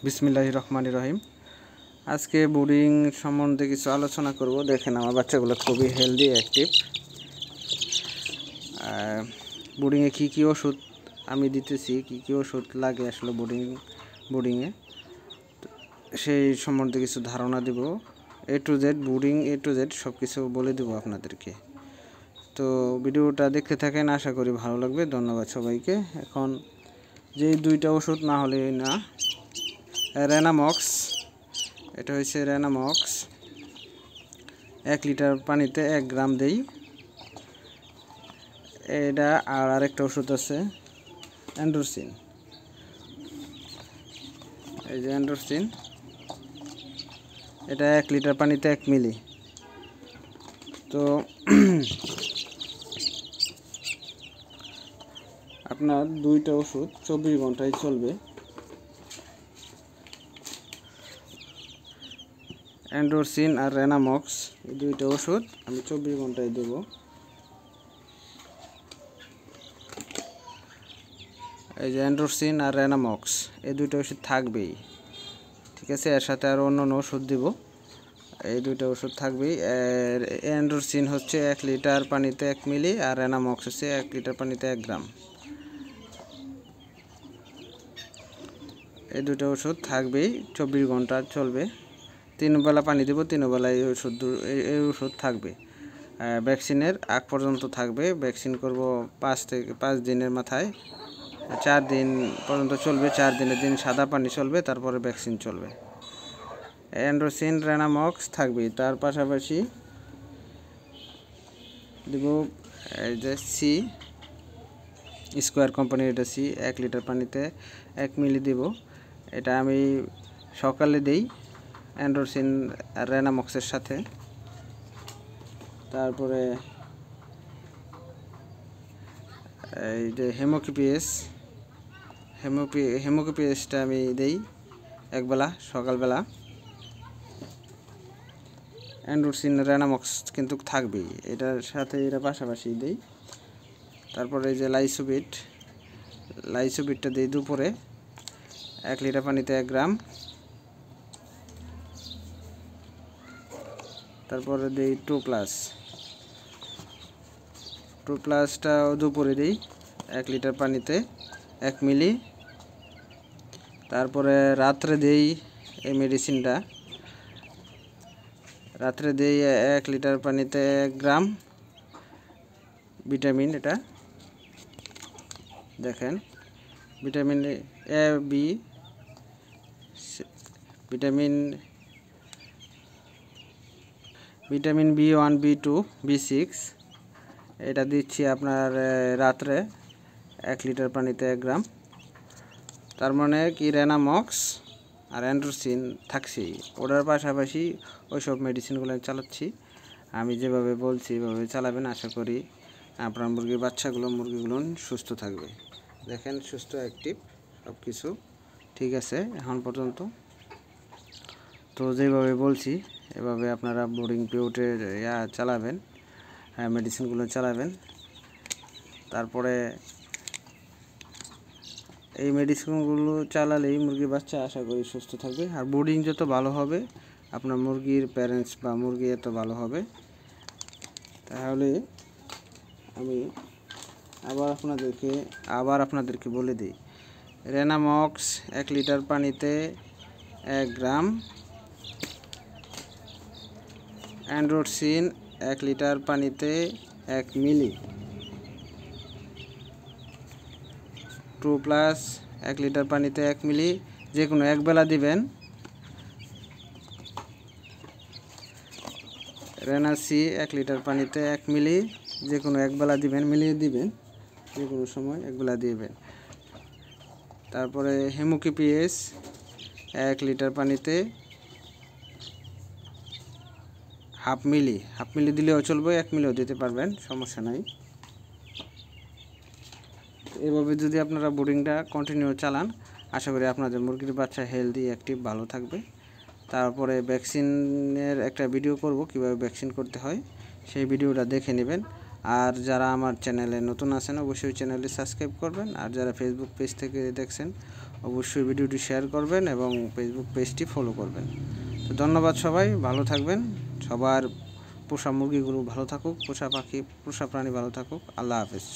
বিসমিল্লাহির রহমানির রহিম। আজকে ব্রুডিং সম্বন্ধে কিছু আলোচনা করব। দেখেন আমার বাচ্চাগুলো খুবই হেলদি, অ্যাক্টিভ। ব্রুডিংয়ে কী কী ওষুধ আমি দিতেছি, কী কী ওষুধ লাগে আসলে ব্রুডিংয়ে, সেই সম্বন্ধে কিছু ধারণা দেব। A to Z brooding, A to Z সব কিছু বলে দেবো আপনাদেরকে। তো ভিডিওটা দেখতে থাকেন, আশা করি ভালো লাগবে। ধন্যবাদ সবাইকে। এখন যে দুইটা ওষুধ না হলে না, রেনামক্স, এটা হচ্ছে রেনামক্স 1 লিটার পানিতে 1 গ্রাম দেই। এটা আর আরেকটা ওষুধ আছে অ্যান্ড্রোসিন, এই যে অ্যান্ড্রোসিন, এটা 1 লিটার পানিতে 1 মিলি। তো আপনার দুইটা ওষুধ 24 ঘন্টায় চলবে। অ্যান্ড্রোসিন আর রেনামক্স, এই দুইটা ওষুধ আমি 24 ঘন্টায় দেব। এই যে অ্যান্ড্রোসিন আর রেনামক্স, এই দুইটা ওষুধ থাকবেই, ঠিক আছে। এর সাথে আরও অন্য ওষুধ দিব, এই দুইটা ওষুধ থাকবেই। অ্যান্ড্রোসিন হচ্ছে 1 লিটার পানিতে 1 মিলি, আর রেনামক্স হচ্ছে 1 লিটার পানিতে 1 গ্রাম। এই দুটো ওষুধ থাকবেই, 24 ঘন্টা চলবে। 3 বেলা পানি দেব, 3 বেলায় এই ওষুধ থাকবে। ভ্যাকসিনের আগ পর্যন্ত থাকবে। ভ্যাকসিন করব 5 দিনের মাথায়, 4 দিন পর্যন্ত চলবে। 4 দিনের দিন সাদা পানি চলবে, তারপরে ভ্যাকসিন চলবে। অ্যান্ড্রোসিন রেনামক্স থাকবে। তার পাশাপাশি দেব এই যে সি স্কোয়ার কোম্পানির, এটা সি 1 লিটার পানিতে 1 মিলি দেব। এটা আমি সকালে দেই অ্যান্ড্রোসিন আর রেনামক্সের সাথে। তারপরে এই যে হেমোকিপিএসটা আমি দেই একবেলা, সকালবেলা। অ্যান্ড্রোসিন রেনামক্স কিন্তু থাকবেই, এটার সাথে এটা পাশাপাশি দেই। তারপরে এই যে লাইসোবিটটা দিই দুপুরে 1 লিটার পানিতে 1 গ্রাম। তারপরে দিই 2+টা দুপুরে দিই 1 লিটার পানিতে 1 মিলি। তারপরে রাত্রে দেই এই মেডিসিনটা, রাত্রে দেই 1 লিটার পানিতে 1 গ্রাম ভিটামিন। এটা দেখেন, vitamin A B, vitamin B1 B2 B6, এটা দিচ্ছি আপনার রাত্রে 1 লিটার পানিতে 1 গ্রাম। তার মানে কি রেনামক্স আর অ্যান্ড্রোসিন থাকছেই, ওটার পাশাপাশি ওইসব মেডিসিনগুলো চালাচ্ছি। আমি যেভাবে বলছি এভাবে চালাবেন, আশা করি আপনার মুরগিগুলো সুস্থ থাকবে। দেখেন সুস্থ, অ্যাক্টিভ, সব কিছু ঠিক আছে এখন পর্যন্ত। তো যেভাবে বলছি এভাবে আপনারা ব্রুডিং পিরিয়ডের চালাবেন, মেডিসিনগুলো চালাবেন। তারপরে এই মেডিসিনগুলো চালালেই মুরগির বাচ্চা আশা করি সুস্থ থাকবে। আর ব্রুডিং যত ভালো হবে, আপনার মুরগির প্যারেন্টস বা মুরগি এত ভালো হবে। তাহলে আমি আবার আপনাদেরকে বলে দিই, রেনামক্স 1 লিটার পানিতে 1 গ্রাম, অ্যান্ড্রোসিন 1 লিটার পানিতে 1 মিলি, 2+ 1 লিটার পানিতে 1 মিলি, যে কোনো এক বেলা দিবেন। রেনাসি 1 লিটার পানিতে 1 মিলি, যে কোনো এক বেলা দিবেন, মিলিয়ে দিবেন, যে কোনো সময় এক বেলা দিবেন। তারপরে হেমোকিপিএস 1 লিটার পানিতে হাফ মিলি দিলেও চলবে, 1 মিলিও দিতে পারবেন, সমস্যা নাই। এভাবে যদি আপনারা ব্রুডিংটা কন্টিনিউ চালান, আশা করি আপনাদের মুরগির বাচ্চা হেলদি, অ্যাক্টিভ, ভালো থাকবে। তারপরে ভ্যাকসিনের একটা ভিডিও করব, কিভাবে ভ্যাকসিন করতে হয়, সেই ভিডিওটা দেখে নেবেন। আর যারা আমার চ্যানেলে নতুন আছেন অবশ্যই চ্যানেলটি সাবস্ক্রাইব করবেন। আর যারা ফেসবুক পেজ থেকে দেখছেন অবশ্যই ভিডিওটি শেয়ার করবেন এবং ফেসবুক পেজটি ফলো করবেন। তো ধন্যবাদ, সবাই ভালো থাকবেন। সবার পোষা মুরগিগুলো ভালো থাকুক, পোষা পাখি পোষা প্রাণী ভালো থাকুক। আল্লাহ হাফেজ।